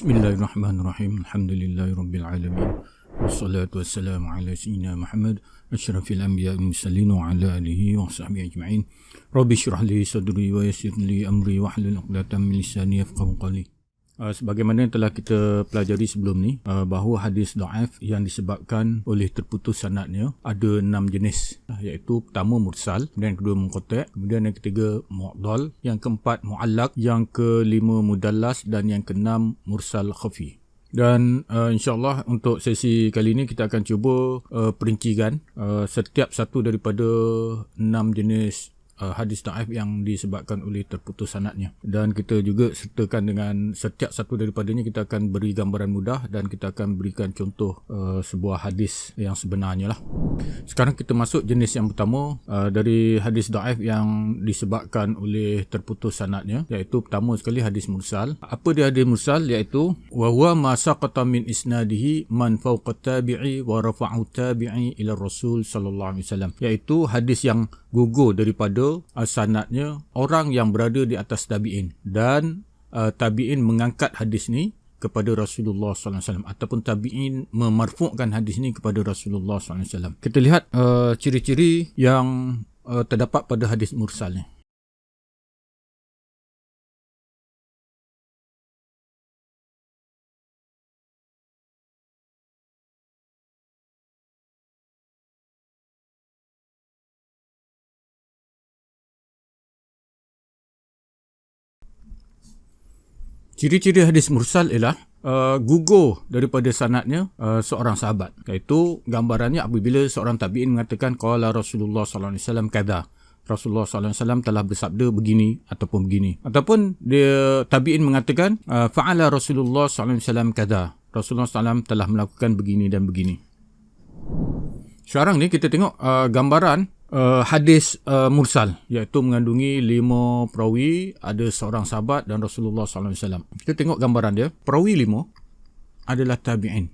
Bismillahirrahmanirrahim. Alhamdulillahirabbil alamin. Wassalatu wassalamu ala sayyidina Muhammad asyrafil anbiya'i wal mursalin wa ala alihi wa sahbihi ajma'in. Rabbi shrah li sadri wa yassir li amri wahlul 'uqdatam min lisani yafqahu qawli. Sebagaimana yang telah kita pelajari sebelum ni, bahawa hadis dhaif yang disebabkan oleh terputus sanadnya ada 6 jenis, iaitu pertama mursal, kemudian yang kedua munqati', kemudian yang ketiga mu'dhal, yang keempat mu'allaq, yang kelima mudallas dan yang keenam mursal khafi. Dan insyaAllah untuk sesi kali ini kita akan cuba perincikan setiap satu daripada 6 jenis hadis dhaif yang disebabkan oleh terputus sanadnya, dan kita juga sertakan dengan setiap satu daripadanya kita akan beri gambaran mudah dan kita akan berikan contoh sebuah hadis yang sebenarnya lah. Sekarang kita masuk jenis yang pertama dari hadis dhaif yang disebabkan oleh terputus sanadnya, iaitu pertama sekali hadis mursal. Apa dia hadis mursal? Iaitu wa huwa ma saqata min isnadihi man fawqa tabi'i wa rafa'u tabi'i ila Rasul sallallahu alaihi wasallam, iaitu hadis yang gugur daripada sanadnya orang yang berada di atas tabi'in, dan tabi'in mengangkat hadis ni kepada Rasulullah sallallahu alaihi wasallam, ataupun tabi'in memarfu'kan hadis ni kepada Rasulullah sallallahu alaihi wasallam. Kita lihat ciri-ciri yang terdapat pada hadis mursal ni. Ciri-ciri hadis mursal ialah gugur daripada sanadnya seorang sahabat, iaitu gambarannya apabila seorang tabi'in mengatakan qala Rasulullah sallallahu alaihi wasallam kadza, Rasulullah sallallahu alaihi wasallam telah bersabda begini ataupun begini, ataupun dia tabi'in mengatakan fa'ala Rasulullah sallallahu alaihi wasallam kadza, Rasulullah sallallahu telah melakukan begini dan begini. Sekarang ni kita tengok gambaran hadis mursal, iaitu mengandungi 5 perawi, ada seorang sahabat dan Rasulullah sallallahu alaihi wasallam. Kita tengok gambaran dia. Perawi 5 adalah tabi'in.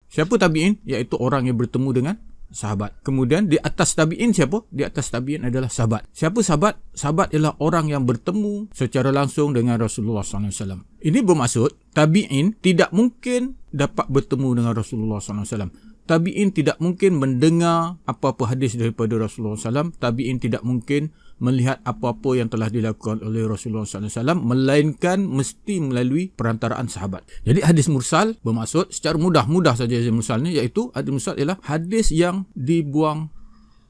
Siapa tabi'in? Iaitu orang yang bertemu dengan sahabat. Kemudian di atas tabi'in siapa? Di atas tabi'in adalah sahabat. Siapa sahabat? Sahabat ialah orang yang bertemu secara langsung dengan Rasulullah sallallahu alaihi wasallam. Ini bermaksud tabi'in tidak mungkin dapat bertemu dengan Rasulullah sallallahu alaihi wasallam. Tabi'in tidak mungkin mendengar apa-apa hadis daripada Rasulullah SAW. Tabi'in tidak mungkin melihat apa-apa yang telah dilakukan oleh Rasulullah SAW, melainkan mesti melalui perantaraan sahabat. Jadi hadis mursal bermaksud secara mudah saja hadis mursal ni, iaitu hadis mursal ialah hadis yang dibuang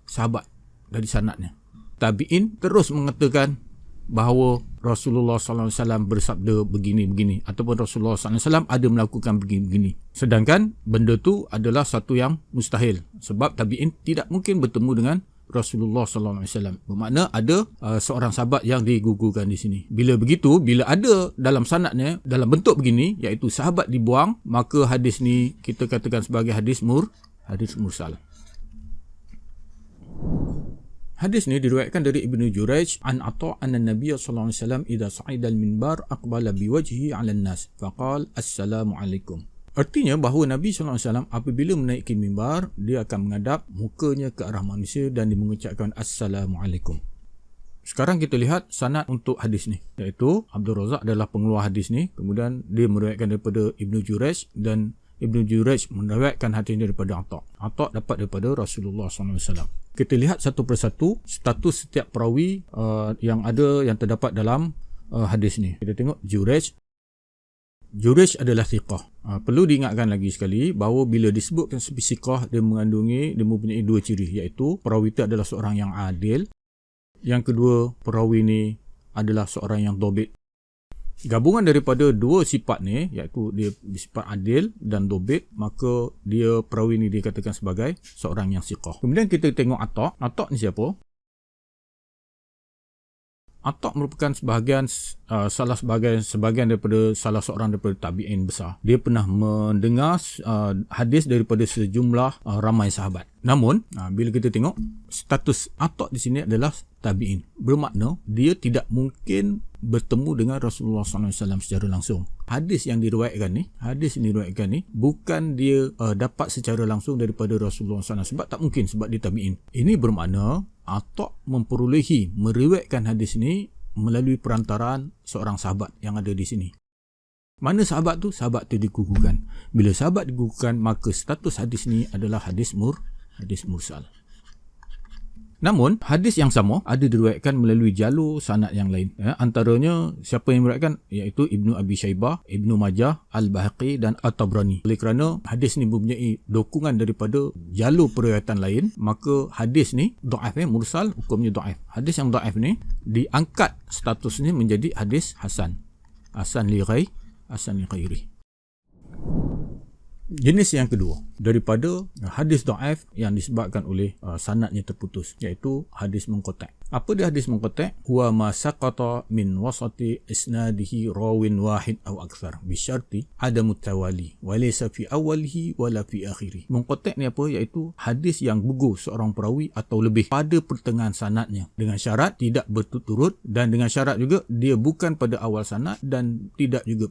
sahabat dari sanadnya. Tabi'in terus mengatakan bahawa Rasulullah SAW bersabda begini-begini, ataupun Rasulullah SAW ada melakukan begini-begini. Sedangkan benda tu adalah satu yang mustahil, sebab tabi'in tidak mungkin bertemu dengan Rasulullah SAW. Bermakna ada seorang sahabat yang digugurkan di sini. Bila begitu, bila ada dalam sanadnya dalam bentuk begini, iaitu sahabat dibuang, maka hadis ni kita katakan sebagai hadis mursal. Hadis ni diriwayatkan dari Ibnu Jurayj an Atha anna Nabiy sallallahu alaihi wasallam idza sa'ida al-minbar aqbala biwajhihi 'ala an-nas faqala assalamu alaikum. Artinya bahawa Nabi sallallahu alaihi wasallam apabila menaiki mimbar, dia akan menghadap mukanya ke arah manusia dan dia mengucapkan assalamu alaikum. Sekarang kita lihat sanad untuk hadis ni, iaitu Abdul Razak adalah pengeluar hadis ni, kemudian dia meriwayatkan daripada Ibnu Jurayj, dan Ibnu Jurayj meriwayatkan hadis ini daripada Atha. Atha dapat daripada Rasulullah SAW. Kita lihat satu persatu status setiap perawi yang terdapat dalam hadis ni. Kita tengok Jurayj. Jurayj adalah thiqah. Perlu diingatkan lagi sekali bahawa bila disebutkan sebagai thiqah, dia mempunyai 2 ciri, iaitu perawi itu adalah seorang yang adil. Yang kedua, perawi ni adalah seorang yang dhabit. Gabungan daripada 2 sifat ni, iaitu dia sifat adil dan dhabit, maka dia perawi ni dikatakan sebagai seorang yang thiqah. Kemudian kita tengok Atha. Atha ni siapa? Atha merupakan sebahagian daripada salah seorang daripada tabi'in besar. Dia pernah mendengar hadis daripada sejumlah ramai sahabat. Namun bila kita tengok status Atha di sini adalah tabi'in, bermakna dia tidak mungkin bertemu dengan Rasulullah SAW secara langsung. Hadis yang diriwayatkan ni bukan dia dapat secara langsung daripada Rasulullah SAW, sebab tak mungkin, sebab dia tabi'in. Ini bermakna Atha meriwayatkan hadis ni melalui perantaraan seorang sahabat yang ada di sini. Mana sahabat tu? Sahabat tu digugurkan. Bila sahabat digugurkan, maka status hadis ni adalah hadis mursal. Namun, hadis yang sama ada diriwayatkan melalui jalur sanad yang lain. Antaranya, siapa yang meriwayatkan? Iaitu Ibnu Abi Shaybah, Ibnu Majah, Al-Bahaqi dan At-Tabrani. Oleh kerana hadis ni mempunyai dokumen daripada jalur periwayatan lain, maka hadis ni dhaif, mursal, hukumnya dhaif. Hadis yang dhaif ni diangkat statusnya menjadi hadis hasan. Hasan li ghairi. Jenis yang kedua daripada hadis dhaif yang disebabkan oleh sanadnya terputus, iaitu hadis munqati'. Apa dia hadis munqati'? Huwa ma saqata min wasati isnadihi rawin wahid aw akthar bi syarti adamu tawali wa laysa fi awwalihi wala fi akhirih. Munqati' ni apa? Iaitu hadis yang gugur seorang perawi atau lebih pada pertengahan sanadnya, dengan syarat tidak berturut-turut, dan dengan syarat juga dia bukan pada awal sanad dan tidak juga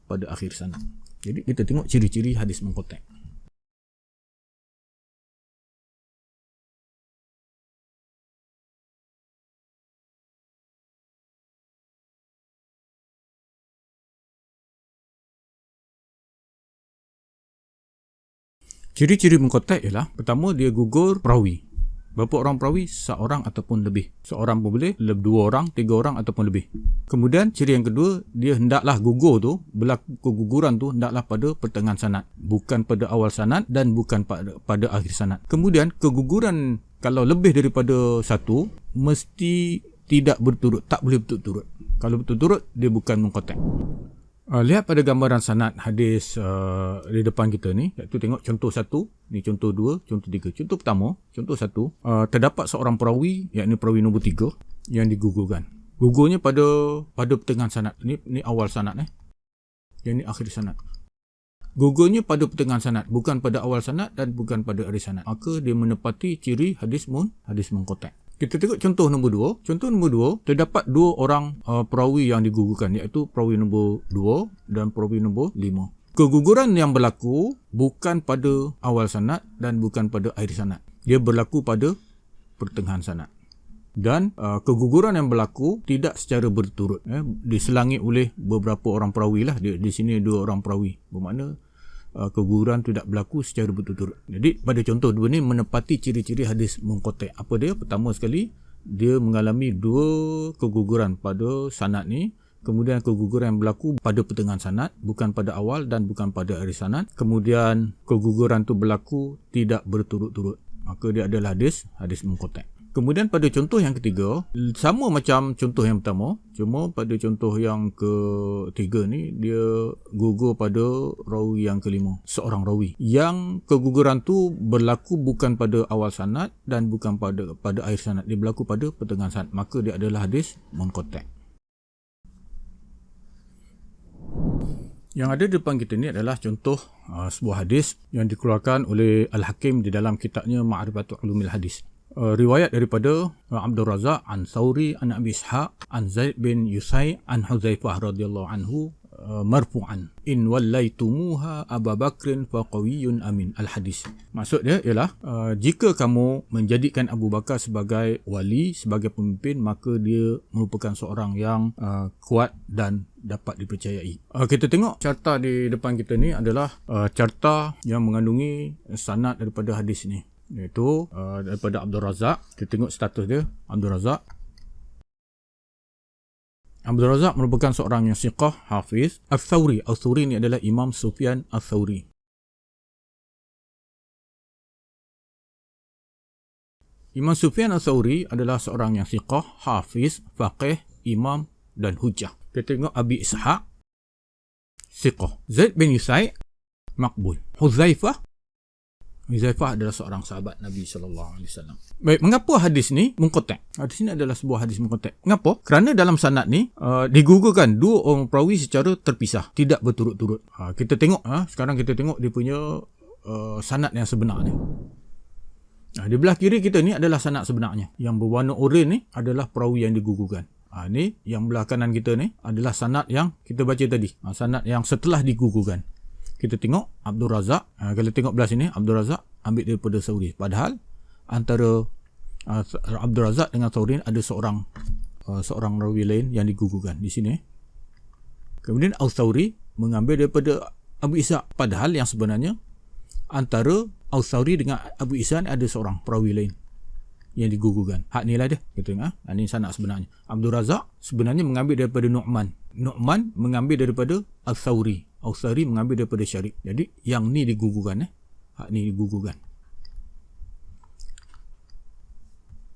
pada akhir sanad. Jadi kita tengok ciri-ciri hadis munqati'. Ciri-ciri munqati' ialah, pertama, dia gugur perawi. Berapa orang perawi? Seorang ataupun lebih. Seorang pun boleh, dua orang, tiga orang ataupun lebih. Kemudian ciri yang kedua, dia hendaklah gugur tu, berlaku keguguran tu hendaklah pada pertengahan sanad, bukan pada awal sanad dan bukan pada akhir sanad. Kemudian keguguran kalau lebih daripada satu, mesti tidak berturut, tak boleh berturut-turut. Kalau berturut-turut, dia bukan munqati'. Lihat pada gambaran sanad hadis di depan kita ni, iaitu tengok contoh 1, ni contoh 2, contoh 3. Contoh pertama, contoh 1, terdapat seorang perawi, iaitu perawi nombor 3 yang digugurkan. Gugurnya pada pertengahan sanad. Ni awal sanad Yang ni akhir sanad. Gugurnya pada pertengahan sanad, bukan pada awal sanad dan bukan pada akhir sanad. Maka dia menepati ciri hadis munqati'. Kita tengok contoh nombor 2. Contoh nombor 2, terdapat dua orang perawi yang digugurkan, iaitu perawi nombor 2 dan perawi nombor 5. Keguguran yang berlaku bukan pada awal sanad dan bukan pada akhir sanad. Dia berlaku pada pertengahan sanad. Dan keguguran yang berlaku tidak secara berturut. Diselangi oleh beberapa orang perawi lah. Di sini dua orang perawi. Bermakna keguguran tidak berlaku secara berturut-turut. Jadi pada contoh 2 ni menepati ciri-ciri hadis munqati'. Apa dia? Pertama sekali, dia mengalami dua keguguran pada sanad ni. Kemudian keguguran yang berlaku pada pertengahan sanad, bukan pada awal dan bukan pada akhir sanad. Kemudian keguguran tu berlaku tidak berturut-turut. Maka dia adalah hadis munqati'. Kemudian pada contoh yang ketiga, sama macam contoh yang pertama, cuma pada contoh yang ketiga ni, dia gugur pada rawi yang kelima, seorang rawi. Yang keguguran tu berlaku bukan pada awal sanad dan bukan pada akhir sanad. Dia berlaku pada pertengahan sanad. Maka dia adalah hadis munqati'. Yang ada di depan kita ni adalah contoh sebuah hadis yang dikeluarkan oleh Al-Hakim di dalam kitabnya Ma'rifatul Ulumil Hadis. Riwayat daripada Abdul Razak an Thawri an Abi Ishaq an Zaid bin Yusai an Hudzaifah radhiyallahu anhu marfu'an, in wallaitumuha Abu Bakrin faqawiyyun amin. Al-hadis. Maksud dia ialah jika kamu menjadikan Abu Bakar sebagai wali, sebagai pemimpin, maka dia merupakan seorang yang kuat dan dapat dipercayai. Kita tengok carta di depan kita ni adalah carta yang mengandungi sanad daripada hadis ni, iaitu daripada Abdul Razak. Kita tengok status dia, Abdul Razak. Abdul Razak merupakan seorang yang siqah, hafiz. Al-Thawri ni adalah Imam Sufyan Al-Thawri. Imam Sufyan Al-Thawri adalah seorang yang siqah, hafiz, faqih, imam dan hujjah. Kita tengok Abi Ishaq, siqah. Zaid bin Yusai, maqbul. Hudzaifah adalah seorang sahabat Nabi SAW. Baik, mengapa hadis ni munqati'? Hadis ni adalah sebuah hadis munqati'. Mengapa? Kerana dalam sanad ni digugurkan dua orang perawi secara terpisah, tidak berturut-turut. Kita tengok, sekarang kita tengok dia punya sanad yang sebenarnya. Di belah kiri kita ni adalah sanad sebenarnya. Yang berwarna oranye ni adalah perawi yang digugurkan. Ni yang belah kanan kita ni adalah sanad yang kita baca tadi. Sanad yang setelah digugurkan. Kita tengok Abdul Razak. Kalau tengok belah sini, Abdul Razak ambil daripada Thawri. Padahal antara Abdul Razak dengan Thawri ada seorang rawi lain yang digugurkan di sini. Kemudian Al-Thawri mengambil daripada Abu Ishaq. Padahal yang sebenarnya antara Al-Thawri dengan Abu Ishaq ada seorang perawi lain yang digugurkan. Hak ni lah dia. Kita tengok. Ini sanad sebenarnya. Abdul Razak sebenarnya mengambil daripada Nu'man. Nu'man mengambil daripada Al-Thawri. Al-Thawri mengambil daripada Syarif. Jadi yang ni digugurkan. Hak ni digugurkan.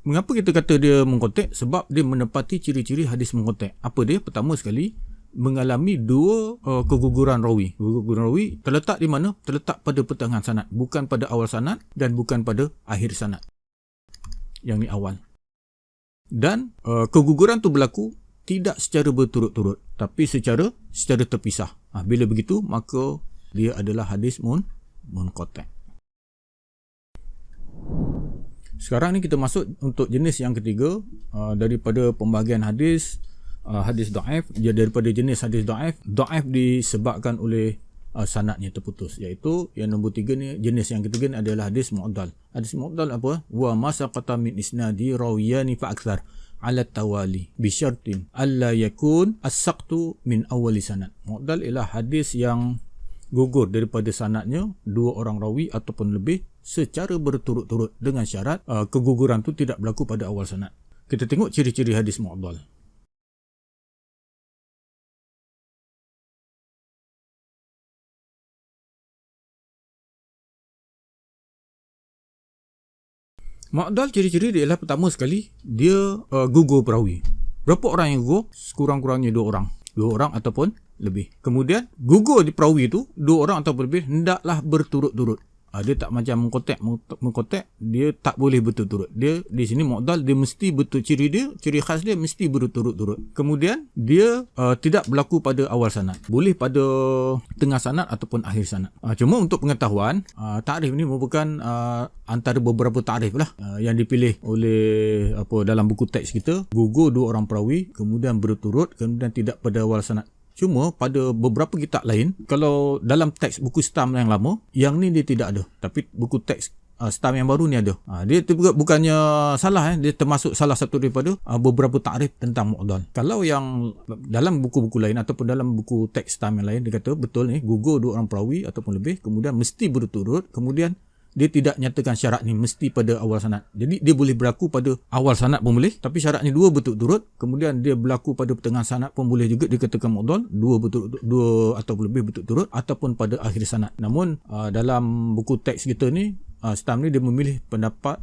Mengapa kita kata dia mengkotek? Sebab dia menepati ciri-ciri hadis mengkotek. Apa dia? Pertama sekali, mengalami dua keguguran rawi. Keguguran rawi terletak di mana? Terletak pada pertengahan sanad. Bukan pada awal sanad dan bukan pada akhir sanad. Yang ni awal. Dan keguguran tu berlaku tidak secara berturut-turut, tapi secara terpisah. Bila begitu, maka dia adalah hadis munqati'. Sekarang ni kita masuk untuk jenis yang ketiga daripada pembahagian hadis dhaif. Dia daripada jenis hadis dhaif disebabkan oleh sanadnya terputus, iaitu yang nombor 3 ni, jenis yang ketiga ni adalah hadis mu'dal. Hadis mu'dal apa? Wa ma saqata min isnadi rawiyani fa akthar ala tawali bi syartin alla yakun as-saqtu min awwali sanad. Mu'dal ialah hadis yang gugur daripada sanadnya dua orang rawi ataupun lebih secara berturut-turut dengan syarat keguguran tu tidak berlaku pada awal sanad. Kita tengok ciri-ciri hadis mu'dal. Mu'dal ciri-ciri dia ialah pertama sekali dia gugur perawi. Berapa orang yang gugur? Sekurang-kurangnya 2 orang. 2 orang ataupun lebih. Kemudian gugur di perawi itu 2 orang ataupun lebih hendaklah berturut-turut. Dia tak macam mengkotek, dia tak boleh berturut-turut. Dia di sini mu'dal, dia mesti ciri khas dia mesti berturut-turut. Kemudian dia tidak berlaku pada awal sanad. Boleh pada tengah sanad ataupun akhir sanad. Cuma untuk pengetahuan, takrif ni merupakan antara beberapa takrif lah yang dipilih oleh dalam buku teks kita. Gugur 2 orang perawi, kemudian berturut, kemudian tidak pada awal sanad. Cuma pada beberapa kitab lain, kalau dalam teks buku stam yang lama, yang ni dia tidak ada. Tapi buku teks stam yang baru ni ada. Dia bukannya salah, dia termasuk salah satu daripada beberapa takrif tentang mu'dal. Kalau yang dalam buku-buku lain ataupun dalam buku teks stam yang lain, dia kata betul ni, gugur 2 orang perawi ataupun lebih, kemudian mesti berturut, kemudian dia tidak nyatakan syarat ni mesti pada awal sanad. Jadi dia boleh berlaku pada awal sanad pun boleh, tapi syaratnya 2 berturut-turut, kemudian dia berlaku pada pertengahan sanad pun boleh juga dikatakan mu'dal, 2 atau lebih berturut-turut, ataupun pada akhir sanad. Namun dalam buku teks kita ni, stam ni dia memilih pendapat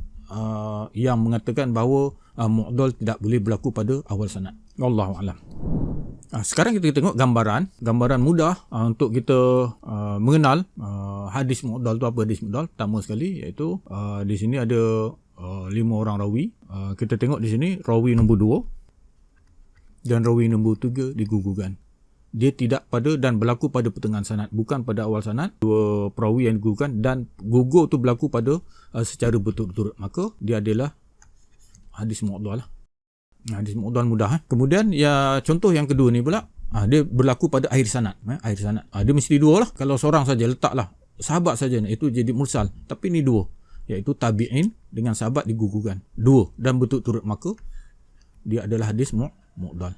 yang mengatakan bahawa mu'dal tidak boleh berlaku pada awal sanad. Wallahu a'lam. Sekarang kita tengok gambaran mudah untuk kita mengenal hadis mu'dal tu apa. Hadis mu'dal pertama sekali iaitu di sini ada 5 orang rawi. Kita tengok di sini rawi nombor 2 dan rawi nombor 3 digugurkan. Dia tidak pada dan berlaku pada pertengahan sanad, bukan pada awal sanad. 2 perawi yang digugurkan dan gugur tu berlaku pada secara berturut-turut, maka dia adalah hadis mu'dal lah. Hadis mu'dal mudah. Kemudian ya, contoh yang kedua ni pula, dia berlaku pada akhir sanad. Akhir sanad. Dia mesti 2 lah. Kalau seorang saja letaklah sahabat saja, itu jadi mursal. Tapi ni 2, iaitu tabi'in dengan sahabat digugurkan 2 dan berturut-turut, maka dia adalah hadis mu'dal.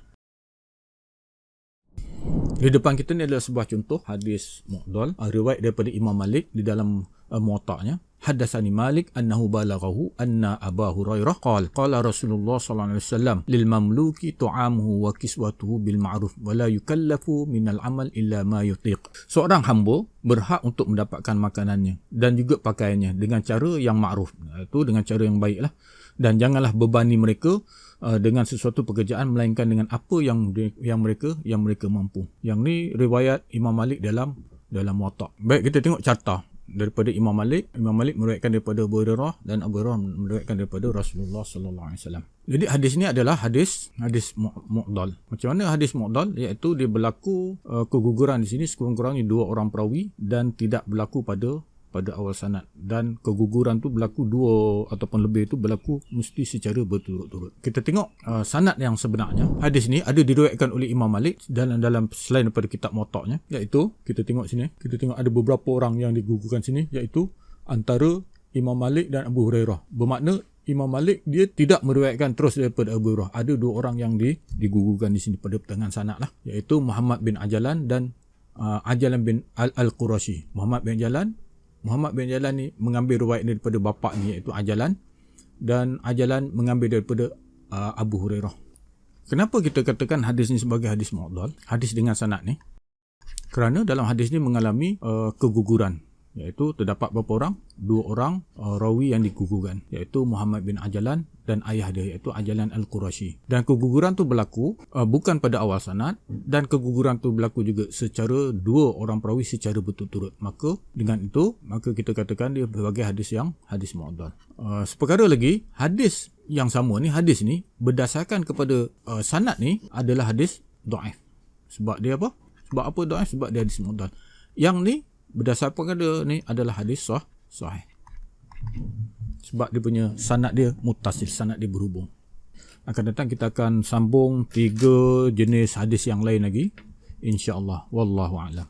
Di depan kita ni adalah sebuah contoh hadis mu'dal, riwayat daripada Imam Malik di dalam Muwatta'nya. Haddatsani Malik annahu balaghahu anna Abu Hurairah qala Rasulullah sallallahu alaihi wasallam lil mamluki tu'amuhu wa kiswatuhu bil ma'ruf wa la yukallafu minal amal illa ma yutiq. Seorang hamba berhak untuk mendapatkan makanannya dan juga pakaiannya dengan cara yang ma'ruf, itu dengan cara yang baiklah, dan janganlah bebani mereka dengan sesuatu pekerjaan melainkan dengan apa yang mereka mampu. Yang ni riwayat Imam Malik dalam Muwatta'. Baik, kita tengok carta daripada Imam Malik. Imam Malik meriwayatkan daripada Abu Hurairah dan Abu Hurairah meriwayatkan daripada Rasulullah sallallahu alaihi wasallam. Jadi hadis ni adalah hadis mu'dal. Macam mana hadis mu'dal? Iaitu dia berlaku keguguran di sini sekurang-kurangnya 2 orang perawi dan tidak berlaku pada awal sanad, dan keguguran tu berlaku 2 ataupun lebih itu berlaku mesti secara berturut-turut. Kita tengok sanad yang sebenarnya. Hadis ni ada diriwayatkan oleh Imam Malik dalam selain daripada kitab Muwatta'nya, iaitu kita tengok sini, kita tengok ada beberapa orang yang digugurkan sini, iaitu antara Imam Malik dan Abu Hurairah. Bermakna Imam Malik dia tidak meriwayatkan terus daripada Abu Hurairah. Ada 2 orang yang digugurkan di sini pada pertengahan sanad lah, iaitu Muhammad bin Ajlan dan Ajalan bin Al-Qurashi. Muhammad bin Jalan ni mengambil riwayat ni daripada bapa ni, iaitu Ajalan, dan Ajalan mengambil daripada Abu Hurairah. Kenapa kita katakan hadis ni sebagai hadis mu'dhal, hadis dengan sanad ni? Kerana dalam hadis ni mengalami keguguran, iaitu terdapat berapa orang? 2 orang rawi yang digugurkan, iaitu Muhammad bin Ajalan dan ayah dia, iaitu Ajalan Al-Qurashi. Dan keguguran tu berlaku bukan pada awal sanad, dan keguguran tu berlaku juga secara 2 orang perawi secara berturut-turut. Maka dengan itu, maka kita katakan dia sebagai hadis mu'dhal. Seperkara lagi, hadis yang sama ni, hadis ni berdasarkan kepada sanad ni adalah hadis dhaif. Sebab dia apa? Sebab apa dhaif? Sebab dia hadis mu'dhal. Yang ni berdasarkan dia ni adalah hadis sahih. Sebab dia punya sanad dia muttasil, sanad dia berhubung. Akan datang kita akan sambung 3 jenis hadis yang lain lagi, insya-Allah. Wallahu a'lam.